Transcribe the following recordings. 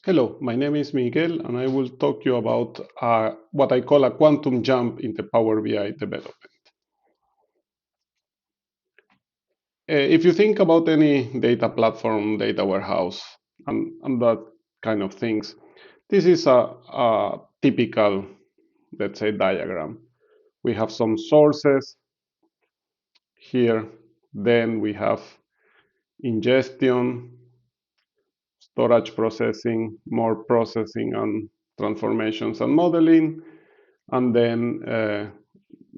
Hello, my name is Miguel, and I will talk to you about what I call a quantum jump in the Power BI development. If you think about any data platform, data warehouse, and that kind of things, this is a typical, let's say, diagram. We have some sources here, then we have ingestion, storage processing, more processing and transformations and modeling, and then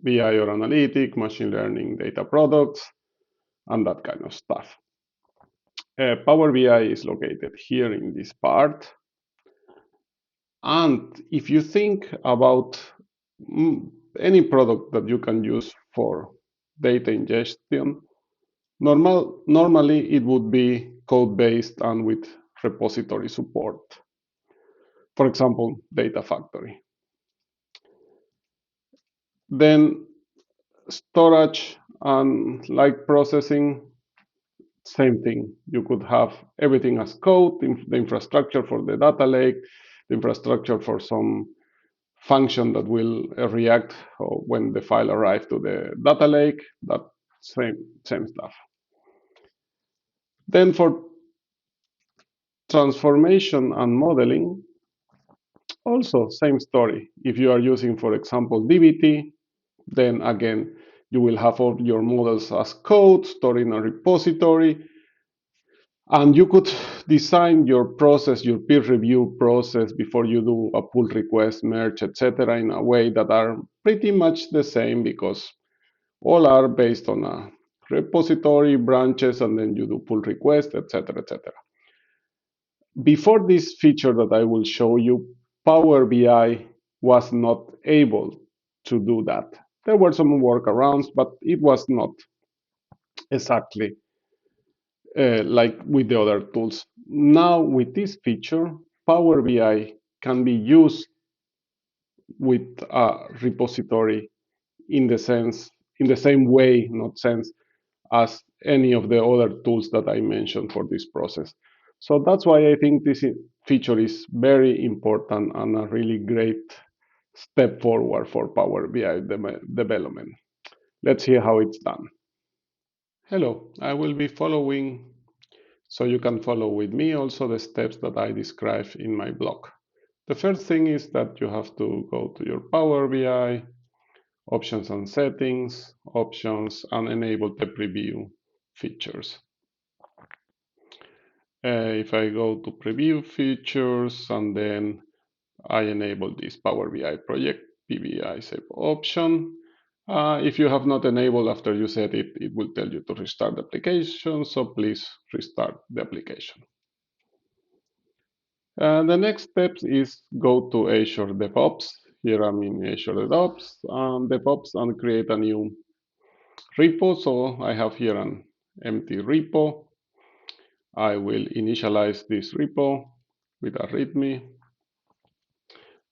BI or analytic, machine learning, data products, and that kind of stuff. Power BI is located here in this part. And if you think about any product that you can use for data ingestion, normally it would be code-based and with repository support. For example, Data Factory. Then storage and like processing, same thing. You could have everything as code, the infrastructure for the data lake, the infrastructure for some function that will react when the file arrives to the data lake, that same stuff. Then for transformation and modeling, also same story. If you are using, for example, DBT, then again, you will have all your models as code stored in a repository. And you could design your process, your peer review process before you do a pull request, merge, etc., in a way that are pretty much the same because all are based on a repository, branches, and then you do pull request, etc., etc. Before this feature that I will show you, Power BI was not able to do that. There were some workarounds, but it was not exactly like with the other tools. Now with this feature, Power BI can be used with a repository in the same way, not sense, as any of the other tools that I mentioned for this process. So that's why I think this feature is very important and a really great step forward for Power BI development. Let's see how it's done. Hello, I will be following, so you can follow with me also the steps that I describe in my blog. The first thing is that you have to go to your Power BI, options and settings, options, and enable the preview features. If I go to preview features and then I enable this Power BI project PBI save option. If you have not enabled after you set it, it will tell you to restart the application, so please restart the application. The next step is go to Azure Devops. Here I'm in Azure Devops and create a new repo. So I have here an empty repo. I will initialize this repo with a README.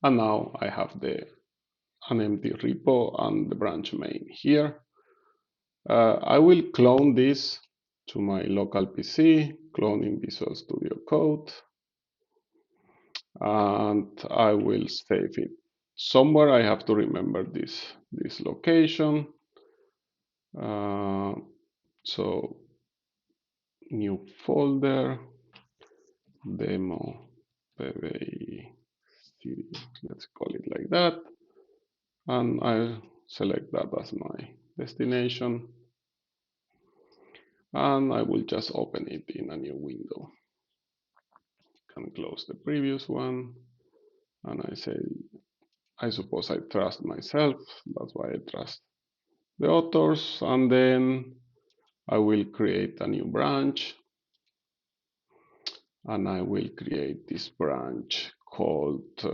And now I have an empty repo and the branch main here. I will clone this to my local PC, clone in Visual Studio Code, and I will save it somewhere. I have to remember this location. So new folder, demo PBI studio, let's call it like that, and I'll select that as my destination, and I will just open it in a new window. Can close the previous one, and I suppose I trust myself, that's why I trust the authors, and then I will create a new branch, and I will create this branch called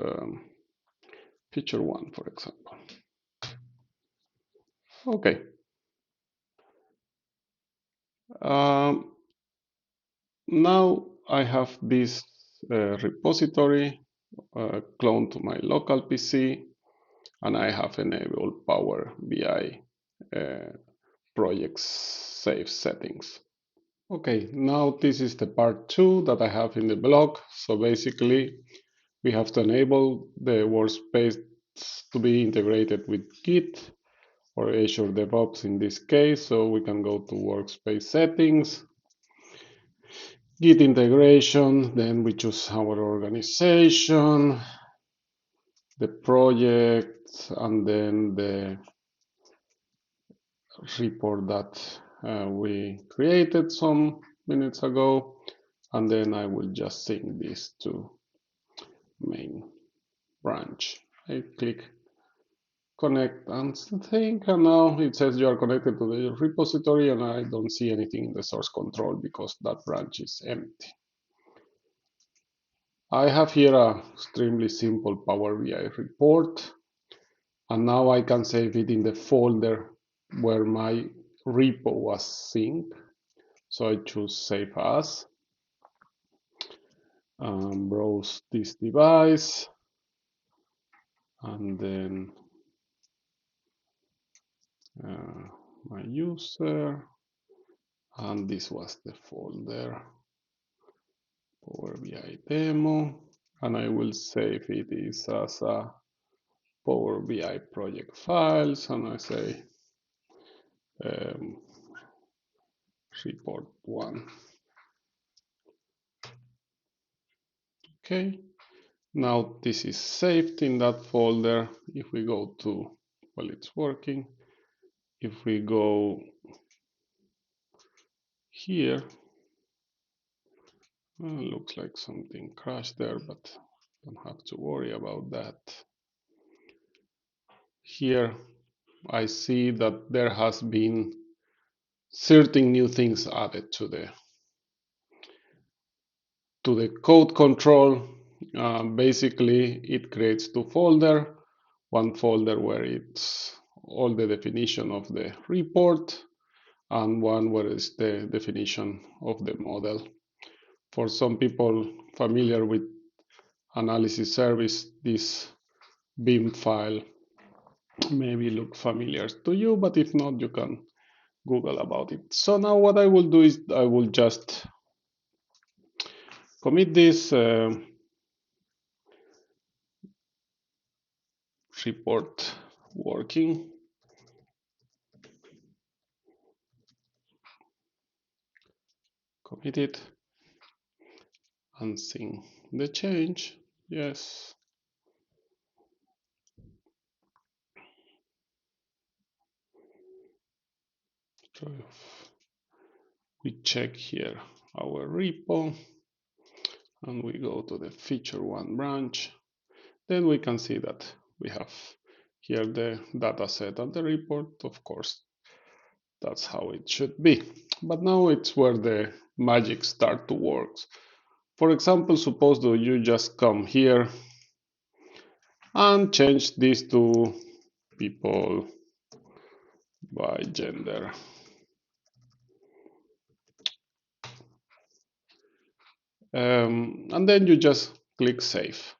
feature 1, for example. Okay. Now I have this repository cloned to my local PC, and I have enabled Power BI projects save settings. Okay, now this is the part 2 that I have in the blog. So basically, we have to enable the workspace to be integrated with Git or Azure Devops in this case. So we can go to workspace settings, Git integration, then we choose our organization, the project, and then the report that we created some minutes ago. And then I will just sync this to main branch. I click connect and sync, and now it says you are connected to the repository, and I don't see anything in the source control because that branch is empty. I have here a extremely simple Power BI report, and now I can save it in the folder where my repo was synced. So I choose Save As, browse this device, and then my user, and this was the folder Power BI demo, and I will save it as a Power BI project files, and I say um, report 1. Okay, now this is saved in that folder. If we go to, well, it's working. If we go here, looks like something crashed there, but don't have to worry about that. Here I see that there has been certain new things added to the code control. Basically, it creates two folders. One folder where it's all the definition of the report, and one where it's the definition of the model. For some people familiar with analysis service, this bin file maybe look familiar to you, but if not, you can Google about it. So now what I will do is I will just commit this report working, commit it, and sync the change. Yes. We check here our repo, and we go to the feature one branch. Then we can see that we have here the data set and the report. Of course, that's how it should be. But now it's where the magic start to work. For example, suppose that you just come here and change this to people by gender. And then you just click save.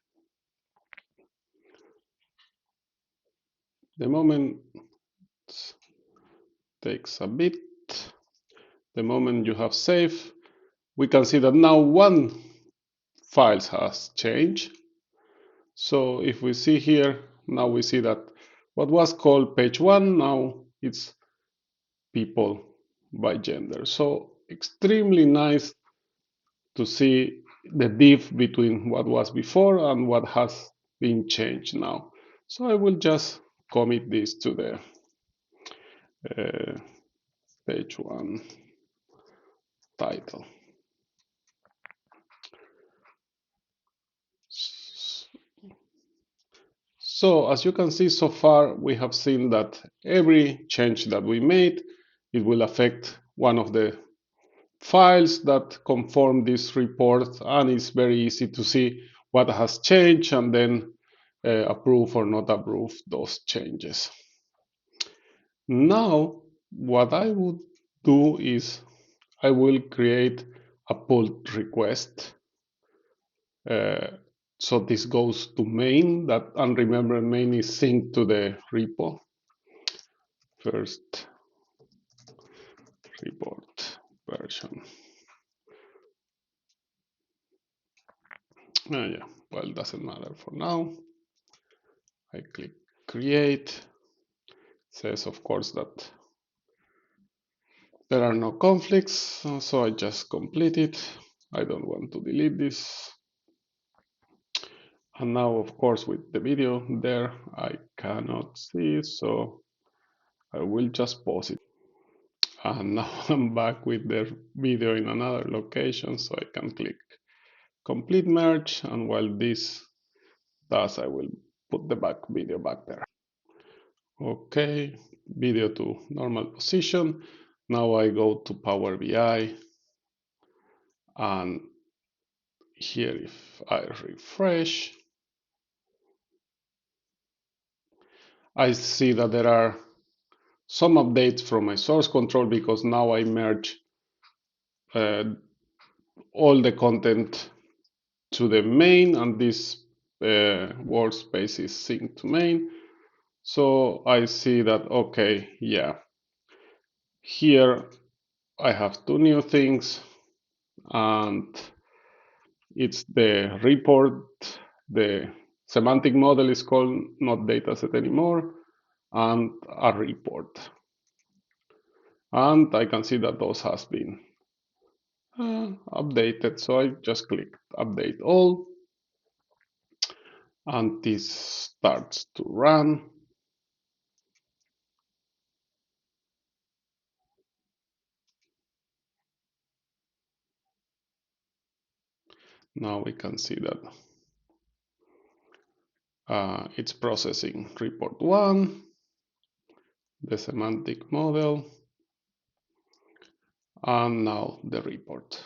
The moment takes a bit. The moment you have saved, we can see that now one file has changed. So if we see here, now we see that what was called page 1, now it's people by gender. So extremely nice to see the diff between what was before and what has been changed now. So I will just commit this to the page 1 title. So as you can see so far, we have seen that every change that we made, it will affect one of the files that conform this report, and it's very easy to see what has changed and then approve or not approve those changes. Now, what I would do is I will create a pull request. So this goes to main, that, and remember main is synced to the repo. First report version. Yeah, well, it doesn't matter for now. I click create. It says, of course, that there are no conflicts, so I just complete it. I don't want to delete this. And now, of course, with the video there, I cannot see, so I will just pause it. And now I'm back with the video in another location, so I can click complete merge, and while this does, I will put the back video back there. Okay, video to normal position. Now I go to Power BI, and here if I refresh, I see that there are some updates from my source control because now I merge all the content to the main, and this workspace is synced to main. So I see that, okay, yeah, here I have two new things, and it's the report. The semantic model is called not dataset anymore, and a report. And I can see that those has been updated. So I just click update all, and this starts to run. Now we can see that it's processing report 1, the semantic model, and now the report.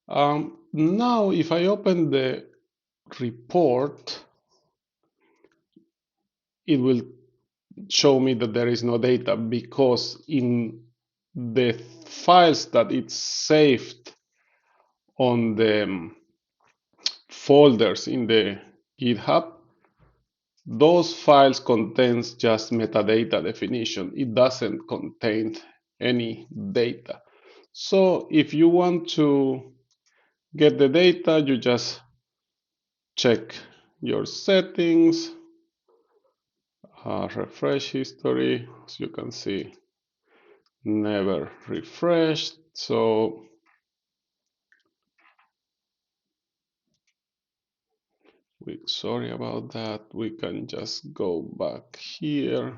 Now if I open the report, it will show me that there is no data because in the files that it's saved on the folders in the GitHub, those files contains just metadata definition. It doesn't contain any data. So if you want to get the data, you just check your settings, refresh history. As you can see, never refreshed. So sorry about that. We can just go back here,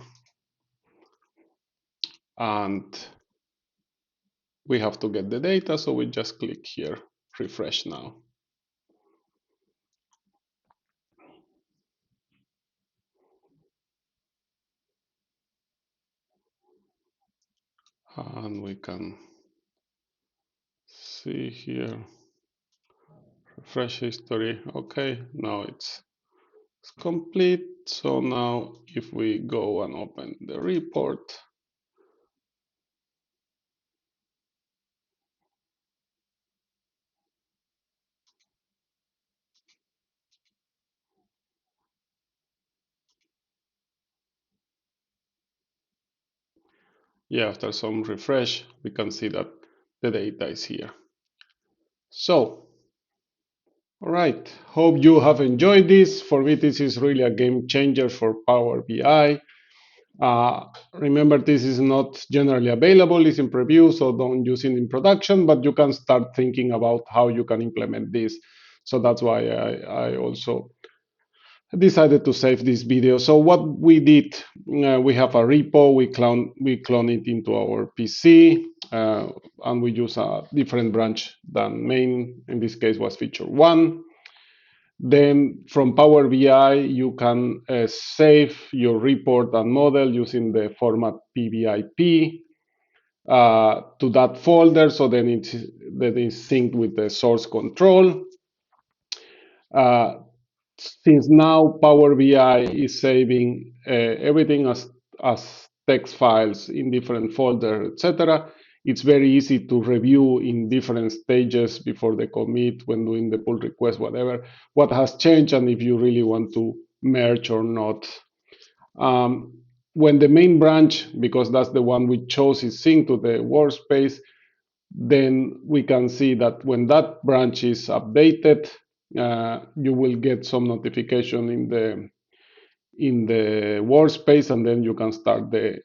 and we have to get the data, so we just click here, refresh now. And we can see here, refresh history. Okay, now it's complete. So now if we go and open the report, yeah, after some refresh, we can see that the data is here. So, all right, hope you have enjoyed this. For me, this is really a game changer for Power BI. Remember, this is not generally available, it's in preview, so don't use it in production, but you can start thinking about how you can implement this. So that's why I also decided to save this video. So what we did, we have a repo, we clone it into our PC, and we use a different branch than main. In this case was feature 1. Then from Power BI, you can save your report and model using the format PBIP to that folder. So then that is synced with the source control. Since now Power BI is saving everything as text files in different folders, etc., it's very easy to review in different stages before the commit, when doing the pull request, whatever, what has changed and if you really want to merge or not. when the main branch, because that's the one we chose, is synced to the workspace, then we can see that when that branch is updated, you will get some notification in the workspace, and then you can start the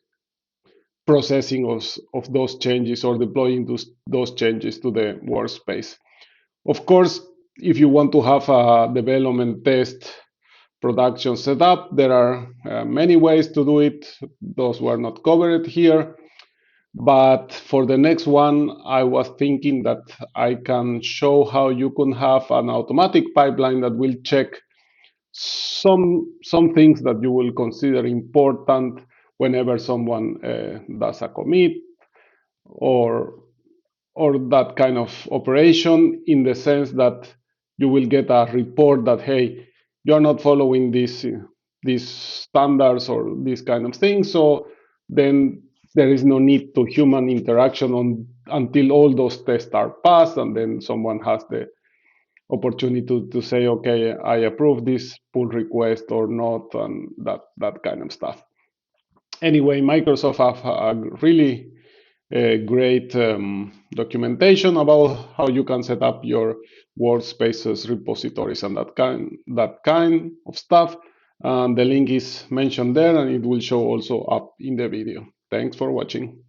processing of those changes or deploying those changes to the workspace. Of course, if you want to have a development test production setup, there are many ways to do it. Those were not covered here. But for the next one, I was thinking that I can show how you can have an automatic pipeline that will check some things that you will consider important whenever someone does a commit or that kind of operation, in the sense that you will get a report that, hey, you're not following these standards or these kind of things. So then there is no need to human interaction until all those tests are passed, and then someone has the opportunity to say, okay, I approve this pull request or not, and that kind of stuff. Anyway, Microsoft have a really great documentation about how you can set up your workspaces, repositories, and that kind of stuff. And the link is mentioned there, and it will show also up in the video. Thanks for watching.